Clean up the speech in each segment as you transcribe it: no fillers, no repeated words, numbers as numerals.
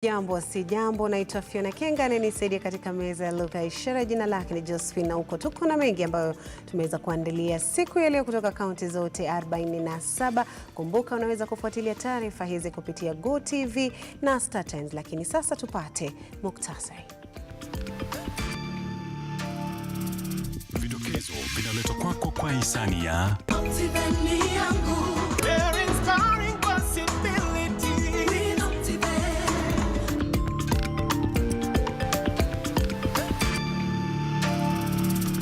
Jambo si jambo, naitwa Pheona Kenga na nisaidia katika meza ya lugha ya ishara. Jina lake ni Josephine na huko tuko na mengi ambayo tumeweza kuandalia siku ya leo kutoka kaunti zote 47. Kumbuka unaweza kufuatilia taarifa hizi kupitia GoTV na StarTimes, lakini sasa tupate muktasari. Vidokezo vinaletwa kwako kwa hisani ya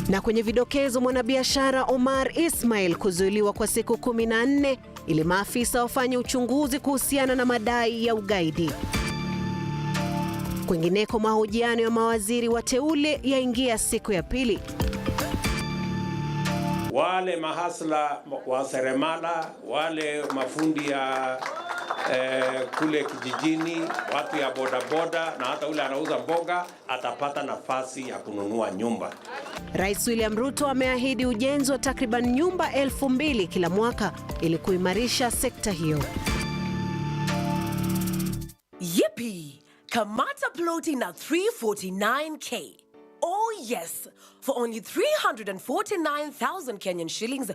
Na kwenye vidokezo, mwanabiashara Omar Ismail kuzuiliwa kwa siku 14 ili maafisa wafanye uchunguzi kuhusiana na madai ya ugaidi. Kwingineko, mahojiano ya mawaziri wateule yaingia siku ya pili. Wale mahasla wa seremala, wale mafundi ya kule kijijini, watu ya bodaboda na hata ule anauza mboga atapata nafasi ya kununua nyumba. Rais William Ruto ameahidi ujenzi wa takriban nyumba 2000 kila mwaka ili kuimarisha sekta hiyo. Yippee! Kamata ploti na 349k. Oh yes, for only 349,000 Kenyan shillings,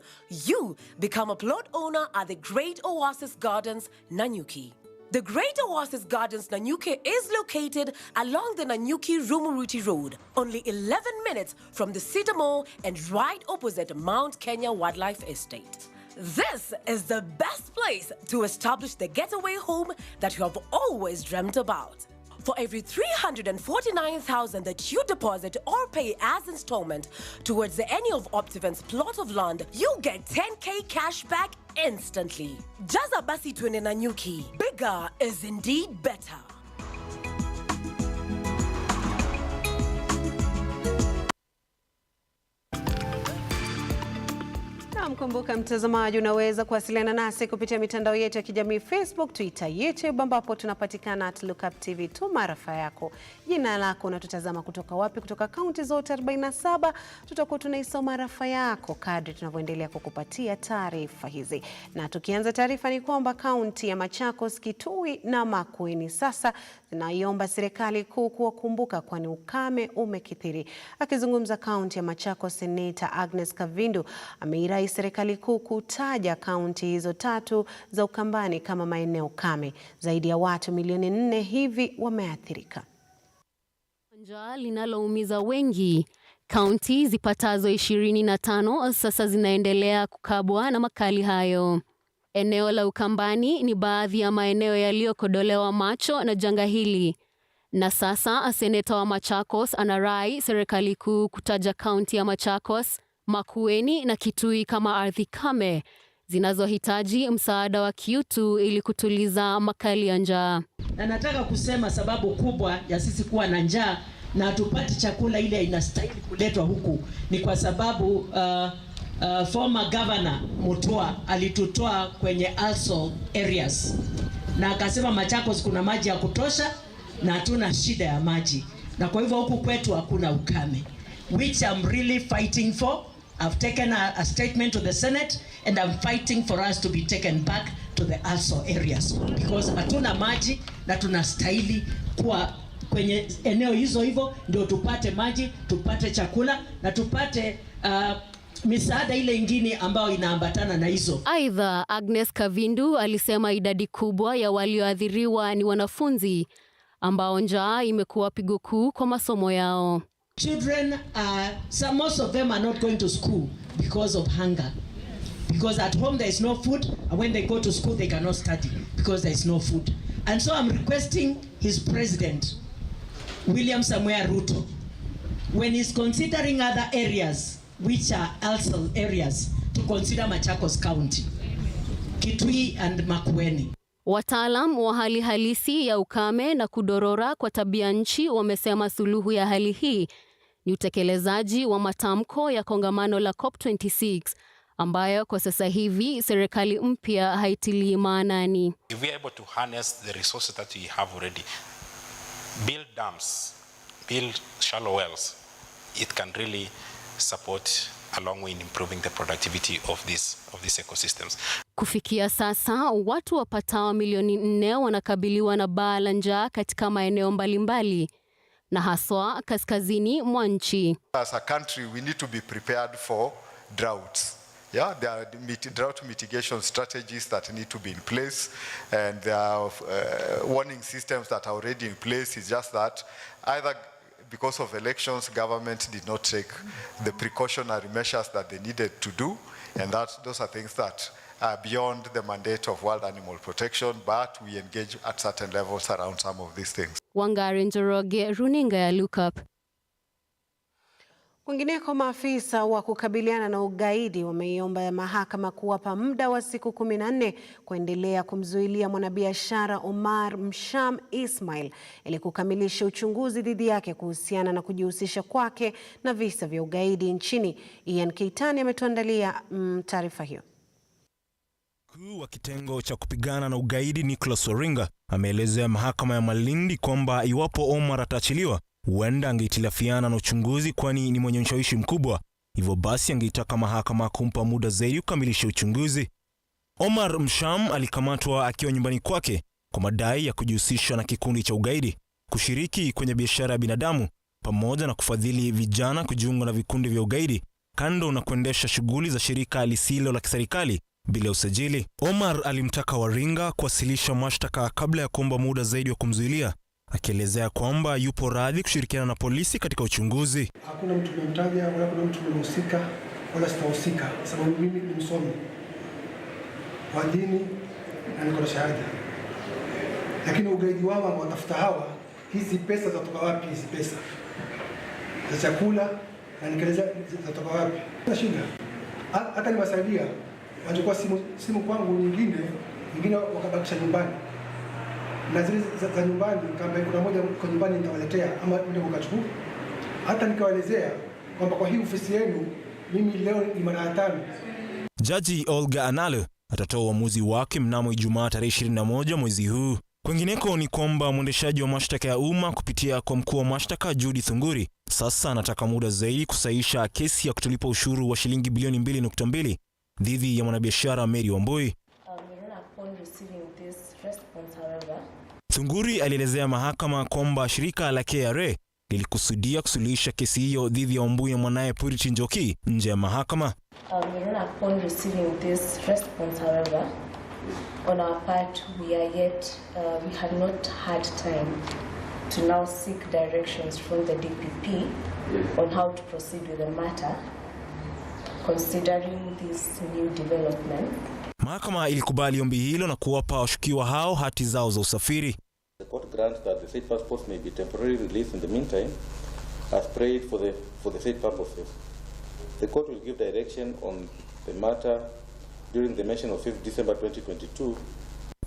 you become a plot owner at the Great Oasis Gardens, Nanyuki. The Great Oasis Gardens, Nanyuki is located along the Nanyuki-Rumuruti Road, only 11 minutes from the Cedar Mall and right opposite Mount Kenya Wildlife Estate. This is the best place to establish the getaway home that you have always dreamt about. For every 349,000 that you deposit or pay as installment towards any of Optivent's plot of land, you get 10k cash back instantly. Jaza basi twende Nanyuki. Bigger is indeed better. Kumbuka mtazamaji, unaweza kuwasiliana nasi kupitia mitandao yetu ya kijamii Facebook, Twitter, YouTube, ambapo tunapatikana @Lookuptv. Tuma arafa yako, jina lako, unatutazama kutoka wapi, kutoka kaunti zote 47. Tutakuwa tunaisoma arafa yako kadri tunavyoendelea kukupatia taarifa hizi. Na tukianza taarifa ni kwamba kaunti ya Machakos, Kitui na Makueni sasa zinaiomba serikali kuu kuwakumbuka kwani ukame umekithiri. Akizungumza kaunti ya Machakos, Seneta Agnes Kavindu ameirai serikali kuu kutaja kaunti hizo 3 za Ukambani kama maeneo kame. Zaidi ya watu milioni 4 hivi wameathirika. Njaa linaloumiza wengi. Kaunti zipatazo 25 sasa zinaendelea kukabwa na makali hayo. Eneo la Ukambani ni baadhi ya maeneo yaliyokodolewa macho na janga hili. Na sasa seneta wa Machakos anarai serikali kuu kutaja kaunti ya Machakos, Makueni na Kitui kama ardhi kame zinazohitaji msaada wa kiutu ili kutuliza makali ya njaa. Na nataka kusema sababu kubwa ya sisi kuwa na njaa na hatupati chakula ile inastahili kuletwa huku ni kwa sababu former governor Mutua alitutoa kwenye also areas na akasema Machakos kuna maji ya kutosha na hatuna shida ya maji, na kwa hivyo huku kwetu hakuna ukame, which I'm really fighting for. I've taken a statement to the Senate and I'm fighting for us to be taken back to the also areas because hatuna maji na tunastahili kuwa kwenye eneo hizo hivyo ndio tupate maji, tupate chakula na tupate misaada ile ingine ambayo inaambatana na hizo. Aidha, Agnes Kavindu alisema idadi kubwa ya walioathiriwa ni wanafunzi ambao njaa imekuwa pigo kuu kwa masomo yao. Children most of them are not going to school because of hunger, because at home there is no food, and when they go to school they cannot study because there is no food. And so I'm requesting his president William Samoei Ruto, when he's considering other areas which are also areas, to consider Machakos County, Kitui and Makueni. Wataalam wa hali halisi ya ukame na kudorora kwa tabia nchi wamesema suluhu ya hali hii ni utekelezaji wa matamko ya kongamano la COP26 ambayo kwa sasa hivi serikali mpya haitilii maanani. If we are able to harness the resources that we have already, build dams, build shallow wells, it can really support along with improving the productivity of these ecosystems. Kufikia sasa, watu wapatao milioni 4 wanakabiliwa na baa la njaa katika maeneo mbalimbali na haswa kaskazini mwa nchi. As a country, we need to be prepared for droughts. Yeah, there are drought mitigation strategies that need to be in place, and there are warning systems that are already in place. It's just that either because of elections, government did not take the precautionary measures that they needed to do, and those are things that are beyond the mandate of World Animal Protection, but we engage at certain levels around some of these things. Wangari Njoroge, runinga ya Lookup. Kwingineko, maafisa wa kukabiliana na ugaidi wameiomba mahakama kuwapa muda wa siku 14 kuendelea kumzuilia mwanabiashara Omar Msham Ismail ili kukamilisha uchunguzi dhidi yake kuhusiana na kujihusisha kwake na visa vya ugaidi nchini. Ian Keitani ametuandalia taarifa hiyo. Mkuu wa kitengo cha kupigana na ugaidi Nicholas Oringa ameelezea mahakama ya Malindi kwamba iwapo Omar ataachiliwa, huenda angehitilafiana na uchunguzi kwani ni mwenye ushawishi mkubwa. Hivyo basi angeitaka mahakama kumpa muda zaidi kukamilisha uchunguzi. Omar Msham alikamatwa akiwa nyumbani kwake kwa madai ya kujihusisha na kikundi cha ugaidi, kushiriki kwenye biashara ya binadamu, pamoja na kufadhili vijana kujiunga na vikundi vya ugaidi, kando na kuendesha shughuli za shirika lisilo la kiserikali bila usajili. Omar alimtaka Waringa kuwasilisha mashtaka kabla ya kuomba muda zaidi wa kumzuilia, akielezea kwamba yupo radhi kushirikiana na polisi katika uchunguzi. Hakuna mtu nimemtaja wala kuna mtu nimehusika wala sitahusika, sababu mimi ni msomi wa dini na niko na shahada. Lakini ugaidi wao watafuta hawa, hizi pesa zatoka wapi? Hizi pesa za chakula na nikeleza zatoka wapi? Na shida hata niwasaidia wachukua simu kwangu nyingine wakabakisha nyumbani, na zile za nyumbani kama kuna moja kwa nyumbani nitawaletea ama ndio mkachukua. Hata nikawaelezea kwamba kwa hii ofisi yenu mimi leo ni mara 5. Jaji Olga Analo atatoa uamuzi wake mnamo Ijumaa tarehe 21 mwezi huu. Kwingineko ni kwamba mwendeshaji wa mashtaka ya umma kupitia kwa mkuu wa mashtaka Judy Thunguri sasa anataka muda zaidi kusahisha kesi ya kutolipa ushuru wa shilingi bilioni 2.2 dhidi ya mwanabiashara Mary Wambui. Thunguri alielezea mahakama kwamba shirika la KRA lilikusudia kusuluhisha kesi hiyo dhidi ya Wambui na mwanae Purity Njoki nje ya mahakama. On our part, we had not had time to now seek directions from the DPP on how to proceed with the matter, considering this new development. Mahakama ilikubali ombi hilo na kuwapa washukiwa hao hati zao za usafiri. The court grants that the said passports may be temporarily released in the meantime as prayed for the said purposes. The court will give direction on the matter during the mention of 5th December 2022.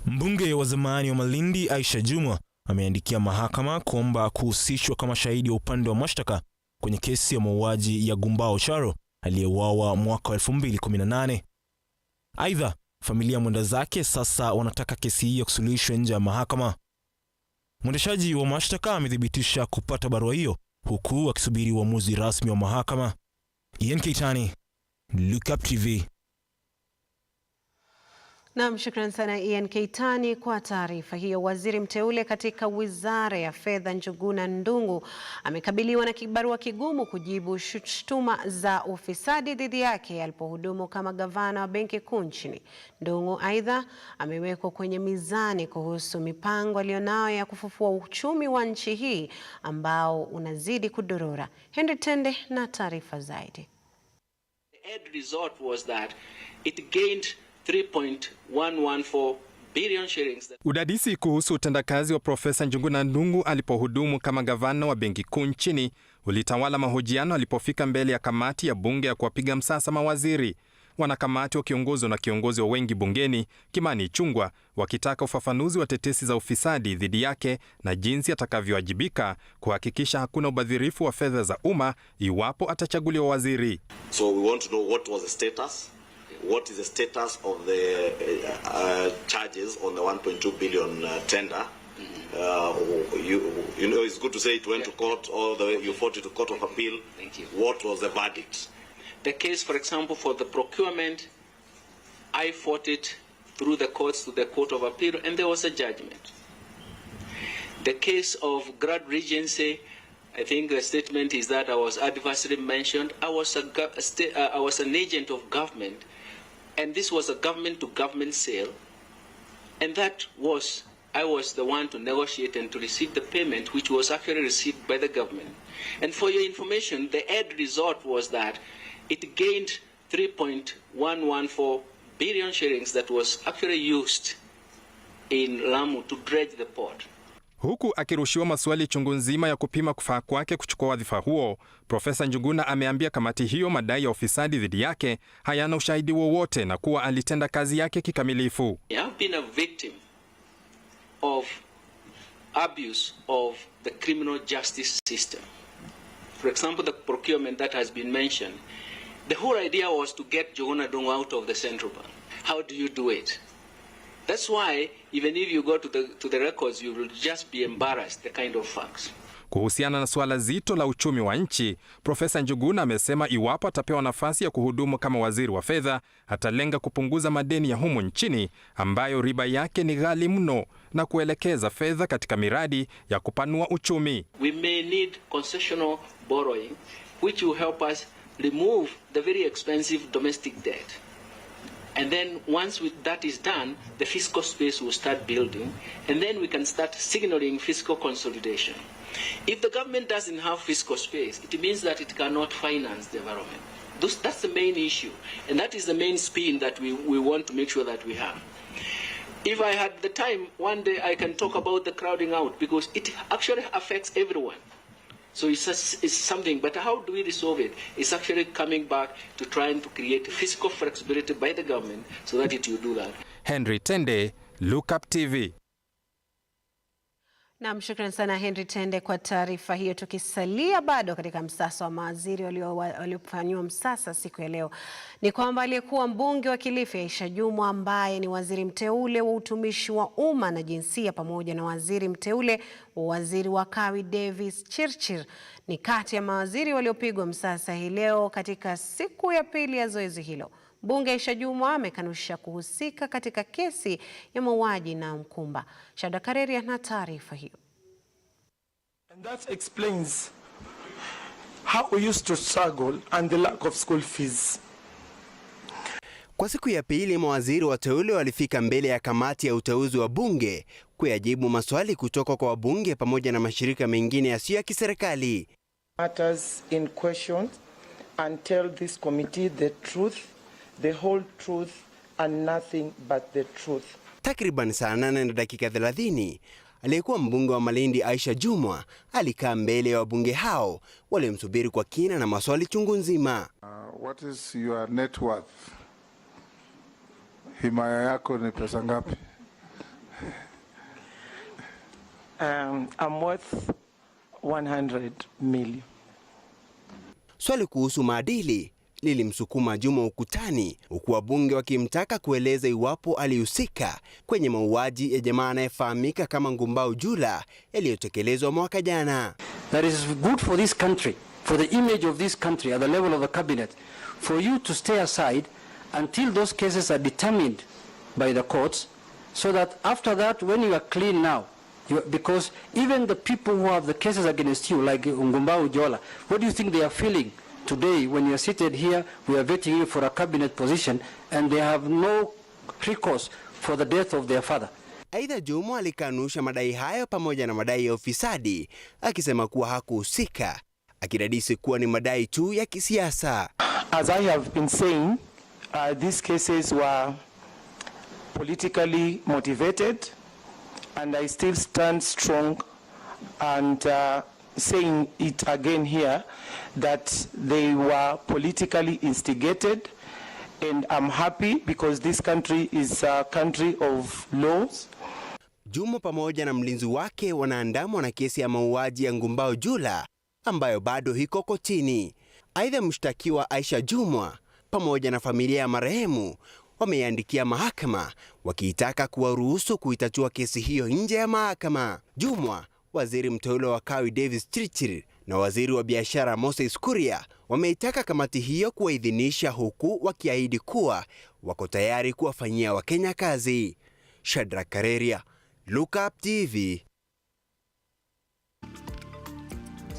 Mbunge wa zamani wa Malindi Aisha Jumwa ameandikia mahakama kuomba kuhusishwa kama shahidi wa upande wa mashtaka kwenye kesi ya mauaji ya Gumbao Charo aliyeuawa mwaka 2018. Aidha, familia mwenda zake sasa wanataka kesi hiyo kusuluhishwa nje ya mahakama. Mwendeshaji wa mashtaka amethibitisha kupata barua hiyo huku akisubiri uamuzi rasmi wa mahakama. Ian Keitani, Lookuptv. Naam, shukran sana Ian Keitani kwa taarifa hiyo. Waziri mteule katika Wizara ya Fedha Njuguna Ndung'u amekabiliwa na kibarua kigumu kujibu shutuma za ufisadi dhidi yake alipohudumu kama gavana wa Benki Kuu nchini. Ndung'u aidha amewekwa kwenye mizani kuhusu mipango aliyonayo ya kufufua uchumi wa nchi hii ambao unazidi kudorora. Henry Tende na taarifa zaidi. The end result was that it gained 3.114 billion shillings. Udadisi kuhusu utendakazi wa Profesa Njuguna Ndung'u alipohudumu kama gavana wa Benki Kuu nchini ulitawala mahojiano alipofika mbele ya kamati ya bunge ya kuwapiga msasa mawaziri. Wanakamati wakiongozwa na kiongozi wa wengi bungeni Kimani Ichung'wah wakitaka ufafanuzi wa tetesi za ufisadi dhidi yake na jinsi atakavyowajibika kuhakikisha hakuna ubadhirifu wa fedha za umma iwapo atachaguliwa waziri. So we want to know what was the status. What is the status of the charges on the 1.2 billion tender? You know, it's good to say it went to court all the way, you fought it to Court of Appeal. Thank you. What was the verdict? The case, for example, for the procurement, I fought it through the courts to the Court of Appeal, and there was a judgment. The case of Grad Regency, I think the statement is that I was adversely mentioned. I was an agent of government, and this was a government-to-government sale, and I was the one to negotiate and to receive the payment, which was actually received by the government. And for your information, the end result was that it gained 3.114 billion shillings that was actually used in Lamu to dredge the port. Huku akirushiwa maswali chungu nzima ya kupima kufaa kwake kuchukua wadhifa huo, Profesa Njuguna ameambia kamati hiyo madai ya ufisadi dhidi yake hayana ushahidi wowote na kuwa alitenda kazi yake kikamilifu. I have been a victim of abuse of the criminal justice system. For example, the procurement that has been mentioned. The whole idea was to get Njuguna Ndung'u out of the central bank. How do you do it? That's why even if you go to the records, you will just be embarrassed, the kind of facts. Kuhusiana na suala zito la uchumi wa nchi, Profesa Njuguna amesema iwapo atapewa nafasi ya kuhudumu kama waziri wa fedha, atalenga kupunguza madeni ya humu nchini ambayo riba yake ni ghali mno na kuelekeza fedha katika miradi ya kupanua uchumi. We may need concessional borrowing, which will help us remove the very expensive domestic debt. And then once that is done, the fiscal space will start building, and then we can start signaling fiscal consolidation. If the government doesn't have fiscal space, it means that it cannot finance development. That's the main issue, and that is the main spin that we want to make sure that we have. If I had the time, one day I can talk about the crowding out, because it actually affects everyone. So it's something, but how do we resolve it? It's actually coming back to trying to create fiscal flexibility by the government so that it will do that. Henry Tende, Lookuptv. Naam, shukrani sana Henry Tende kwa taarifa hiyo. Tukisalia bado katika msasa wa mawaziri waliofanywa msasa siku ya leo, ni kwamba aliyekuwa mbunge wa Kilifi Aisha Jumwa, ambaye ni waziri mteule wa utumishi wa umma na jinsia, pamoja na waziri mteule wa waziri wa kawi Davis Chirchir, ni kati ya mawaziri waliopigwa msasa hii leo katika siku ya pili ya zoezi hilo. Mbunge Aisha Jumwa amekanusha kuhusika katika kesi ya mauaji na Mkumba. Shada Kareri ana taarifa hiyo. And that explains how we used to struggle and the lack of school fees. Kwa siku ya pili, mawaziri wateule walifika mbele ya kamati ya uteuzi wa bunge kuyajibu maswali kutoka kwa wabunge pamoja na mashirika mengine yasiyo ya kiserikali. Matters in question and tell this committee the truth, the whole truth and nothing but the truth. Takriban saa 8 na dakika 30, aliyekuwa mbunge wa Malindi Aisha Jumwa alikaa mbele ya wabunge hao waliomsubiri kwa kina na maswali chungu nzima. What is your net worth? Himaya yako ni pesa ngapi? I'm worth 100 million. Swali kuhusu maadili lilimsukuma Juma ukutani, huku wabunge wakimtaka kueleza iwapo alihusika kwenye mauaji ya jamaa anayefahamika kama Ngumbau Jula yaliyotekelezwa mwaka jana. That is good for this country, for the image of this country at the level of the cabinet, for you to stay aside until those cases are determined by the courts, so that after that, when you are clean now, because even the people who have the cases against you, like Ngumbau Jola, what do you think they are feeling today when you are seated here? We are vetting you for a cabinet position and they have no recourse for the death of their father. Aidha, Juma alikanusha madai hayo pamoja na madai ya ufisadi, akisema kuwa hakuhusika, akidadisi kuwa ni madai tu ya kisiasa. As I have been saying, these cases were politically motivated, and I still stand strong and saying it again here that they were politically instigated, and I'm happy because this country is a country of laws. Juma pamoja na mlinzi wake wanaandamwa na kesi ya mauaji ya Ngumbau Jula ambayo bado hiko kotini. Aidha, mshtakiwa Aisha Jumwa pamoja na familia ya marehemu wameandikia mahakama wakiitaka kuwaruhusu kuitatua kesi hiyo nje ya mahakama. Jumwa, waziri mteule wa kawi Davis Chirchir na waziri wa biashara Moses Kuria wameitaka kamati hiyo kuwaidhinisha, huku wakiahidi kuwa wako tayari kuwafanyia Wakenya kazi. Shadrack Kareria, Lookuptv.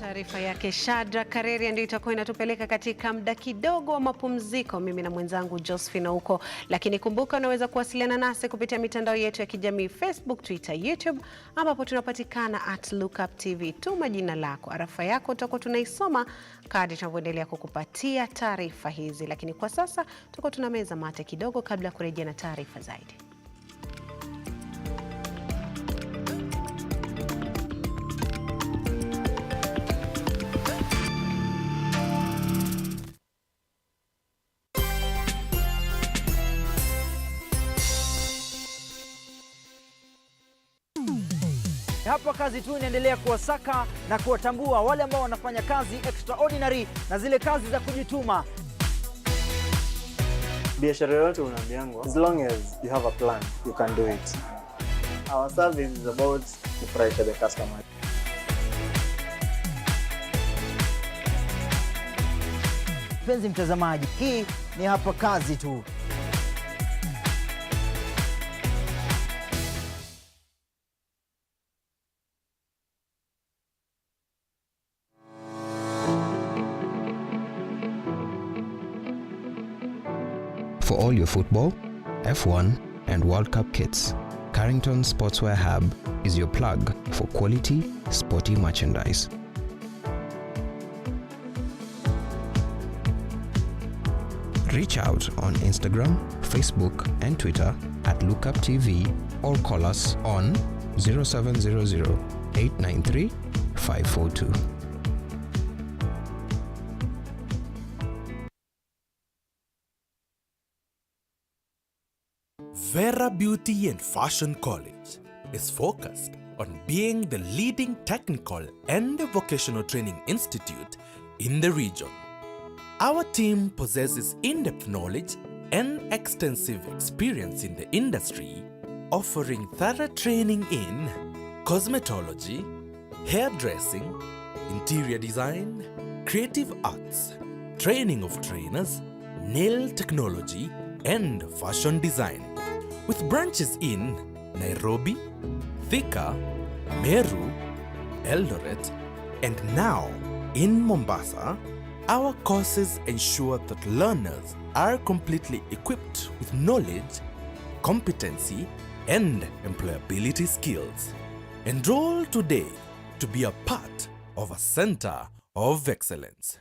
Taarifa yake Shadrack Kareria ndio itakuwa inatupeleka katika muda kidogo wa mapumziko, mimi na mwenzangu Josephine huko. Lakini kumbuka, unaweza kuwasiliana nasi kupitia mitandao yetu ya kijamii Facebook, Twitter, YouTube, ambapo tunapatikana @Lookuptv. Tuma jina lako, arafa yako, tutakuwa tunaisoma kadri tunavyoendelea kukupatia taarifa hizi. Lakini kwa sasa tutakuwa tunameza mate kidogo kabla ya kurejea na taarifa zaidi. Hapa kazi tu inaendelea kuwasaka na kuwatambua wale ambao wanafanya kazi extraordinary na zile kazi za kujituma. Biashara yote unaambiangwa, as long as you have a plan, you can do it. Our service is about kufurahisha the customer. Mpenzi mtazamaji, hii ni hapa kazi tu. For all your football, F1 and World Cup kits, Carrington Sportswear Hub is your plug for quality sporty merchandise. Reach out on Instagram, Facebook and Twitter @Lookuptv or call us on 0700 893 542. Vera Beauty and Fashion College is focused on being the leading technical and vocational training institute in the region. Our team possesses in-depth knowledge and extensive experience in the industry, offering thorough training in cosmetology, hairdressing, interior design, creative arts, training of trainers, nail technology, and fashion design. With branches in Nairobi, Thika, Meru, Eldoret, and now in Mombasa, our courses ensure that learners are completely equipped with knowledge, competency, and employability skills. Enroll today to be a part of a center of excellence.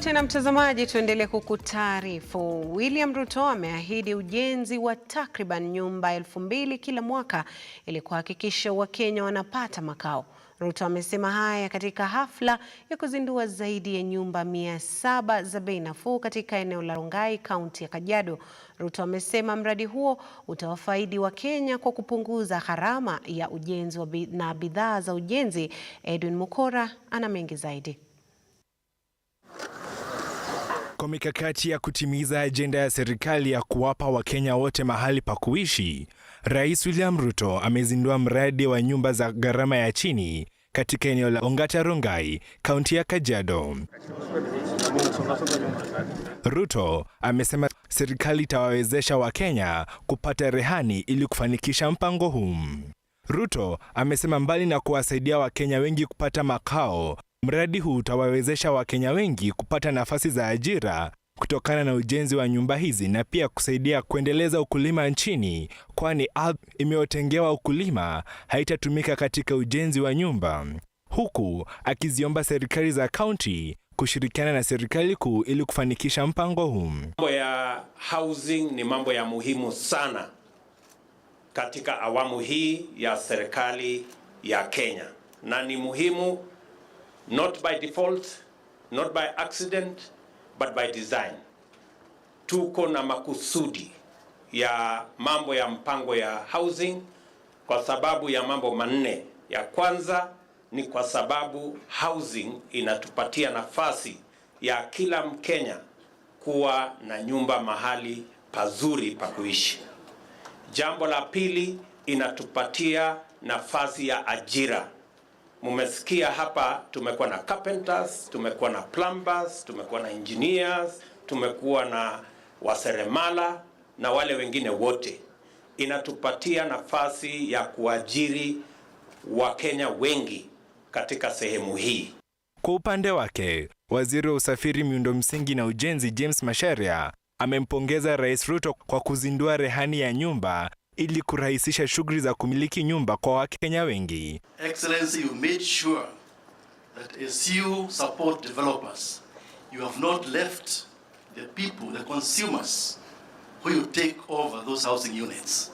Tena mtazamaji, tuendelee kukutaarifu. William Ruto ameahidi ujenzi wa takriban nyumba 2,000 kila mwaka ili kuhakikisha Wakenya wanapata makao. Ruto amesema haya katika hafla ya kuzindua zaidi ya nyumba 700 za bei nafuu katika eneo la Rongai, kaunti ya Kajiado. Ruto amesema mradi huo utawafaidi Wakenya kwa kupunguza gharama ya ujenzi na bidhaa za ujenzi. Edwin Mukora ana mengi zaidi. Kwa mikakati ya kutimiza ajenda ya serikali ya kuwapa Wakenya wote mahali pa kuishi, Rais William Ruto amezindua mradi wa nyumba za gharama ya chini katika eneo la Ongata Rongai, kaunti ya Kajiado. Ruto amesema serikali itawawezesha Wakenya kupata rehani ili kufanikisha mpango huu. Ruto amesema mbali na kuwasaidia Wakenya wengi kupata makao, mradi huu utawawezesha Wakenya wengi kupata nafasi za ajira kutokana na ujenzi wa nyumba hizi na pia kusaidia kuendeleza ukulima nchini, kwani ardhi imeyotengewa ukulima haitatumika katika ujenzi wa nyumba, huku akiziomba serikali za kaunti kushirikiana na serikali kuu ili kufanikisha mpango huu. Mambo ya housing ni mambo ya muhimu sana katika awamu hii ya serikali ya Kenya, na ni muhimu not by default, not by accident, but by design. Tuko na makusudi ya mambo ya mpango ya housing kwa sababu ya mambo manne. Ya kwanza ni kwa sababu housing inatupatia nafasi ya kila Mkenya kuwa na nyumba mahali pazuri pa kuishi. Jambo la pili, inatupatia nafasi ya ajira. Mumesikia hapa tumekuwa na carpenters, tumekuwa na plumbers, tumekuwa na engineers, tumekuwa na waseremala na wale wengine wote. Inatupatia nafasi ya kuajiri Wakenya wengi katika sehemu hii. Kwa upande wake, Waziri wa Usafiri, Miundo Msingi na Ujenzi James Macharia amempongeza Rais Ruto kwa kuzindua rehani ya nyumba ili kurahisisha shughuli za kumiliki nyumba kwa Wakenya wengi. Excellency, you made sure that as you support developers, you have not left the people, the consumers, who you take over those housing units.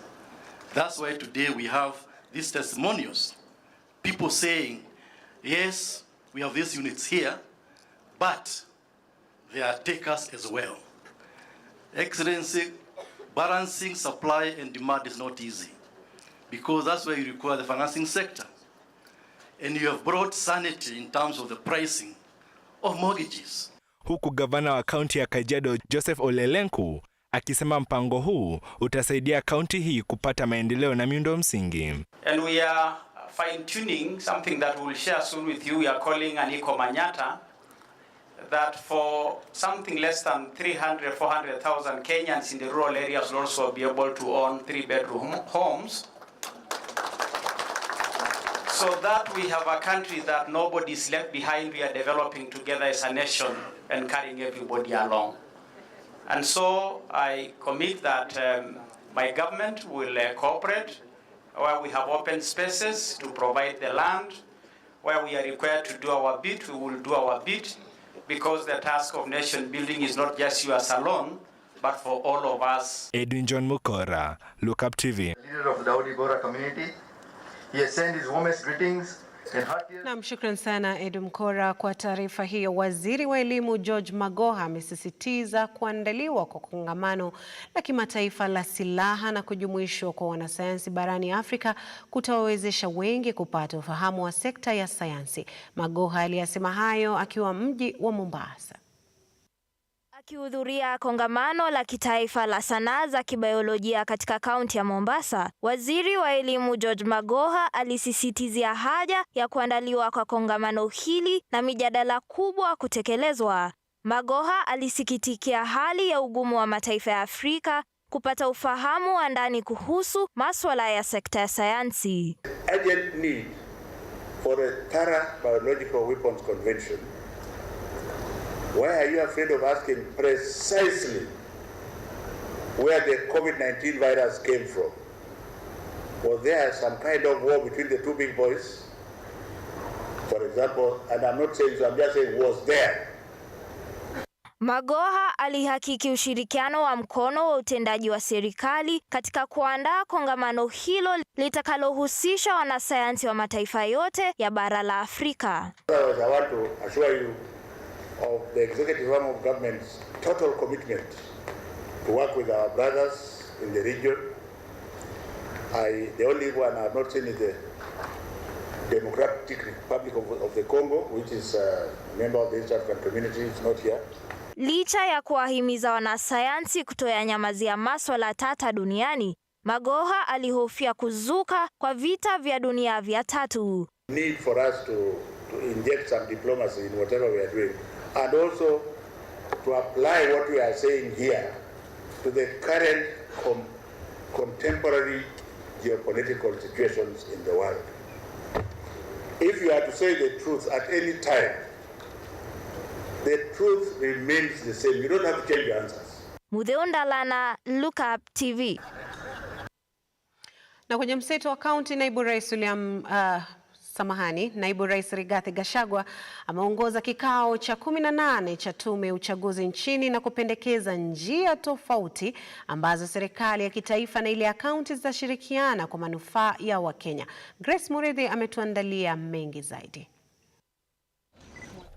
That's why today we have these testimonials. People saying, yes, we have these units here, but they are takers as well. Excellency, balancing supply and demand is not easy, because that's why you require the financing sector. And you have brought sanity in terms of the pricing of mortgages. Huku gavana wa kaunti ya Kajiado Joseph Olelenku akisema mpango huu utasaidia kaunti hii kupata maendeleo na miundo msingi. And we are fine tuning something that we will share soon with you. We are calling an eco-manyata, that for something less than 300,000-400,000 Kenyans in the rural areas will also be able to own 3-bedroom homes, so that we have a country that nobody is left behind. We are developing together as a nation and carrying everybody along. And so I commit that my government will cooperate where we have open spaces to provide the land. Where we are required to do our bit, we will do our bit, because the task of nation building is not just yours alone, but for all of us. Edwin John Mukora, Lookuptv. Leader of the Daudi Bora community. He has sent his warmest greetings and heartiest. Naam, shukran sana Edu Mkora kwa taarifa hiyo. Waziri wa Elimu George Magoha amesisitiza kuandaliwa kwa kongamano la kimataifa la silaha na kujumuishwa kwa wanasayansi barani Afrika kutawawezesha wengi kupata ufahamu wa sekta ya sayansi. Magoha aliyasema hayo akiwa mji wa Mombasa. Akihudhuria kongamano la kitaifa la sanaa za kibiolojia katika kaunti ya Mombasa, Waziri wa Elimu George Magoha alisisitizia haja ya kuandaliwa kwa kongamano hili na mijadala kubwa kutekelezwa. Magoha alisikitikia hali ya ugumu wa mataifa ya Afrika kupata ufahamu wa ndani kuhusu masuala ya sekta ya sayansi. Urgent need for a thorough biological weapons convention. Why are you afraid of asking precisely where the COVID-19 virus came from? Was there some kind of war between the two big boys? For example, and I'm not saying so, I'm just saying, was there? Magoha alihakiki ushirikiano wa mkono wa utendaji wa serikali katika kuandaa kongamano hilo litakalohusisha wanasayansi wa mataifa yote ya bara la Afrika. I want to assure you of the executive arm of government's total commitment to work with our brothers in the region. The only one I've not seen is the Democratic Republic of the Congo, which is a member of the East African community. It's not here. Licha ya kuwahimiza wanasayansi kutoyanyamazia masuala tata duniani, Magoha alihofia kuzuka kwa vita vya dunia vya tatu. Need for us to inject some diplomacy in whatever we are doing, and also to apply what we are saying here to the current contemporary geopolitical situations in the world. If you are to say the truth at any time, the truth remains the same. You don't have to change your answers. Mudeondalana, Lookuptv. Na kwenye mseto wa kaunti, naibu rais Naibu Rais Rigathi Gachagua ameongoza kikao cha 18 cha tume ya uchaguzi nchini na kupendekeza njia tofauti ambazo serikali ya kitaifa na ile ya kaunti zitashirikiana kwa manufaa ya Wakenya. Grace Muridhi ametuandalia mengi zaidi.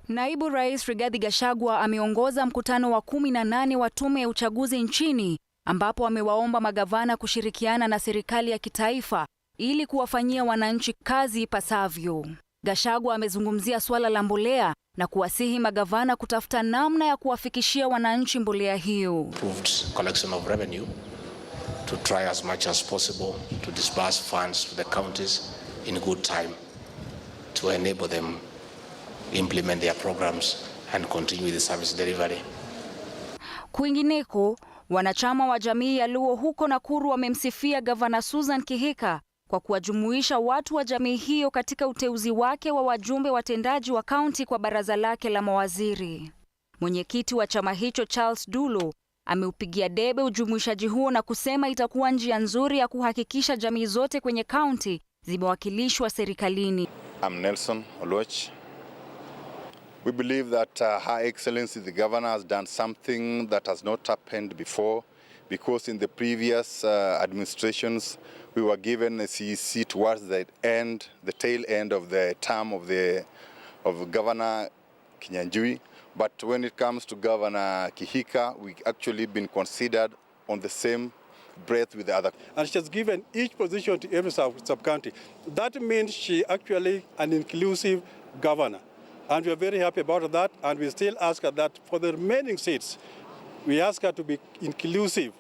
Naibu Rais Rigathi Gachagua ameongoza mkutano wa 18 wa tume ya uchaguzi nchini ambapo amewaomba magavana kushirikiana na serikali ya kitaifa ili kuwafanyia wananchi kazi ipasavyo. Gachagua amezungumzia suala la mbolea na kuwasihi magavana kutafuta namna ya kuwafikishia wananchi mbolea hiyo. Improved collection of revenue to try as much as possible to disburse funds to the counties in good time to enable them implement their programs and continue the service delivery. Kwingineko, wanachama wa jamii ya Luo huko Nakuru wamemsifia Gavana Susan Kihika kwa kuwajumuisha watu wa jamii hiyo katika uteuzi wake wa wajumbe watendaji wa kaunti kwa baraza lake la mawaziri. Mwenyekiti wa chama hicho Charles Dulo ameupigia debe ujumuishaji huo na kusema itakuwa njia nzuri ya kuhakikisha jamii zote kwenye kaunti zimewakilishwa serikalini. I'm Nelson Oloch. We believe that Her Excellency the Governor has done something that has not happened before, because in the previous administrations we were given a CEC towards the tail end of the term of Governor Kinyanjui. But when it comes to Governor Kihika, we actually been considered on the same breath with the other. And she has given each position to every sub-county. That means she actually an inclusive governor. And we are very happy about that, and we still ask her that for the remaining seats, we ask her to be inclusive,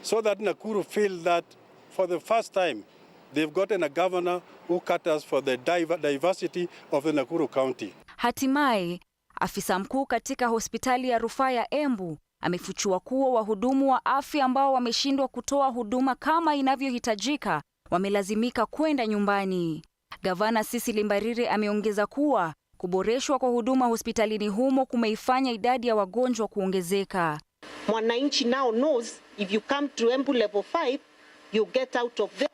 so that Nakuru feel that for the first time, they've gotten a governor who caters for the diversity of the Nakuru County. Hatimaye, afisa mkuu katika hospitali ya rufaa ya Embu amefichua kuwa wahudumu wa afya ambao wameshindwa kutoa huduma kama inavyohitajika wamelazimika kwenda nyumbani. Gavana Cecily Mbarire ameongeza kuwa kuboreshwa kwa huduma hospitalini humo kumeifanya idadi ya wagonjwa kuongezeka. Mwananchi now knows if you come to Embu level 5, you get out of the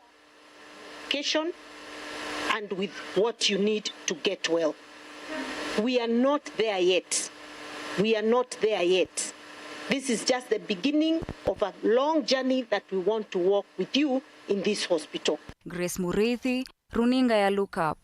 location and with what you need to get well. We are not there yet. We are not there yet. This is just the beginning of a long journey that we want to walk with you in this hospital. Grace Murithi, Runinga ya Lookup.